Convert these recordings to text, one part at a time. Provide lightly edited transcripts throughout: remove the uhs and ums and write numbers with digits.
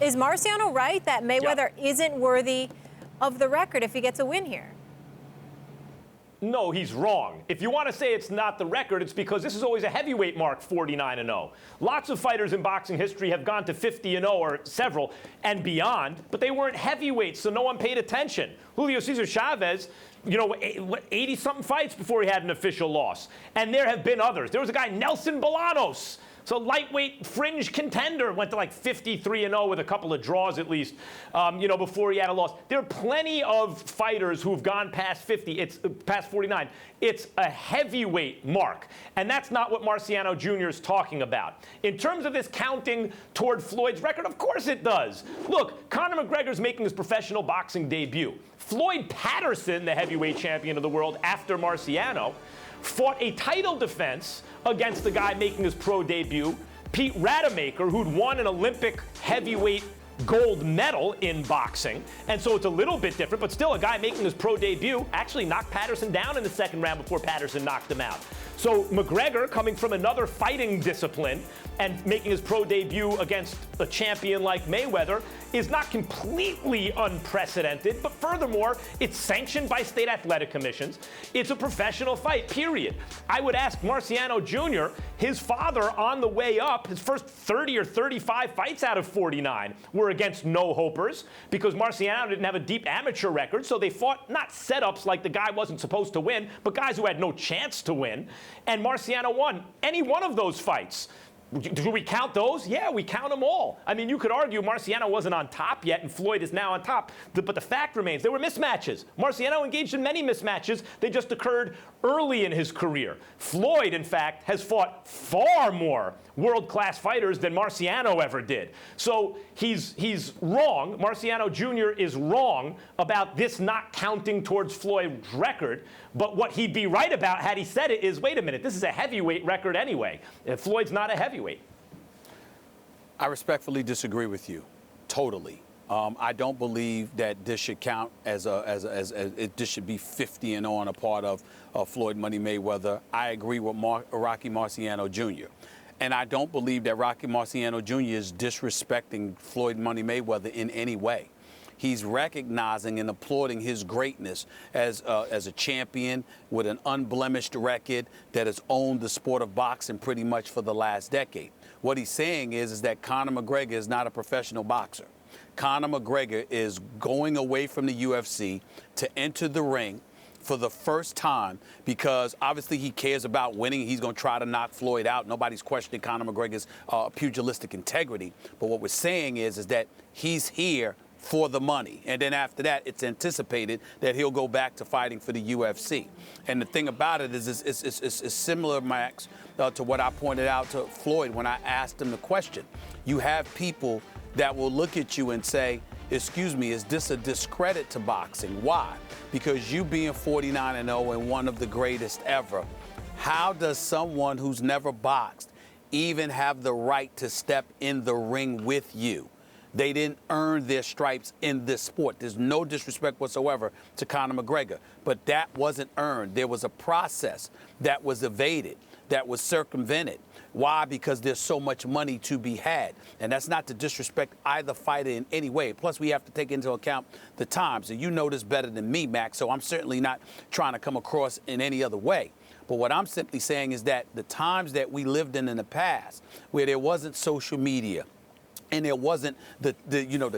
Is Marciano right that Mayweather isn't worthy of the record if he gets a win here? No, he's wrong. If you want to say it's not the record, it's because this is always a heavyweight mark, 49-0. Lots of fighters in boxing history have gone to 50-0 or several and beyond, but they weren't heavyweights, so no one paid attention. Julio Cesar Chavez, 80-something fights before he had an official loss. And there have been others. There was a guy, Nelson Bolanos. So lightweight fringe contender, went to like 53-0 with a couple of draws at least, before he had a loss. There are plenty of fighters who've gone past 50, it's past 49. It's a heavyweight mark, and that's not what Marciano Jr. is talking about. In terms of this counting toward Floyd's record, of course it does. Look, Conor McGregor's making his professional boxing debut. Floyd Patterson, the heavyweight champion of the world after Marciano, fought a title defense against the guy making his pro debut, Pete Rademacher, who'd won an Olympic heavyweight gold medal in boxing. And so it's a little bit different, but still a guy making his pro debut actually knocked Patterson down in the second round before Patterson knocked him out. So McGregor, coming from another fighting discipline and making his pro debut against a champion like Mayweather, is not completely unprecedented, but furthermore, it's sanctioned by state athletic commissions. It's a professional fight, period. I would ask Marciano Jr., his father on the way up, his first 30 or 35 fights out of 49 were against no-hopers because Marciano didn't have a deep amateur record, so they fought not setups like the guy wasn't supposed to win, but guys who had no chance to win. And Marciano won any one of those fights. Do we count those? Yeah, we count them all. I mean, you could argue Marciano wasn't on top yet and Floyd is now on top. But the fact remains, there were mismatches. Marciano engaged in many mismatches. They just occurred early in his career. Floyd, in fact, has fought far more world-class fighters than Marciano ever did. So he's wrong. Marciano Jr. is wrong about this not counting towards Floyd's record. But what he'd be right about had he said it is, wait a minute, this is a heavyweight record anyway. Floyd's not a heavyweight. I respectfully disagree with you, totally. I don't believe that this should count as this should be 50-0 on a part of Floyd Money Mayweather. I agree with Rocky Marciano Jr. And I don't believe that Rocky Marciano Jr. is disrespecting Floyd Money Mayweather in any way. He's recognizing and applauding his greatness as a champion with an unblemished record that has owned the sport of boxing pretty much for the last decade. What he's saying is that Conor McGregor is not a professional boxer. Conor McGregor is going away from the UFC to enter the ring for the first time because obviously he cares about winning. He's going to try to knock Floyd out. Nobody's questioning Conor McGregor's pugilistic integrity. But what we're saying is that he's here for the money. And then after that, it's anticipated that he'll go back to fighting for the UFC. And the thing about it is it's similar, Max, to what I pointed out to Floyd when I asked him the question. You have people that will look at you and say, excuse me, is this a discredit to boxing? Why? Because you being 49-0 and one of the greatest ever, how does someone who's never boxed even have the right to step in the ring with you? They didn't earn their stripes in this sport. There's no disrespect whatsoever to Conor McGregor, but that wasn't earned. There was a process that was evaded, that was circumvented. Why? Because there's so much money to be had. And that's not to disrespect either fighter in any way. Plus, we have to take into account the times. And you know this better than me, Max, so I'm certainly not trying to come across in any other way. But what I'm simply saying is that the times that we lived in the past, where there wasn't social media, and there wasn't the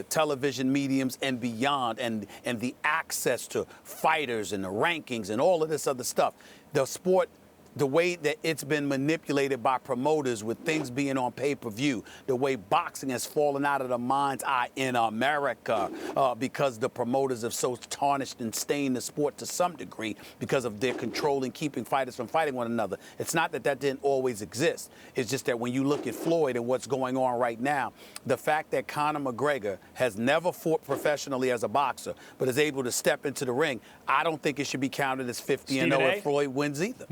television mediums and beyond and the access to fighters and the rankings and all of this other stuff. The sport, the way that it's been manipulated by promoters with things being on pay-per-view, the way boxing has fallen out of the mind's eye in America because the promoters have so tarnished and stained the sport to some degree because of their controlling, keeping fighters from fighting one another. It's not that that didn't always exist. It's just that when you look at Floyd and what's going on right now, the fact that Conor McGregor has never fought professionally as a boxer but is able to step into the ring, I don't think it should be counted as 50-0 if Floyd wins either.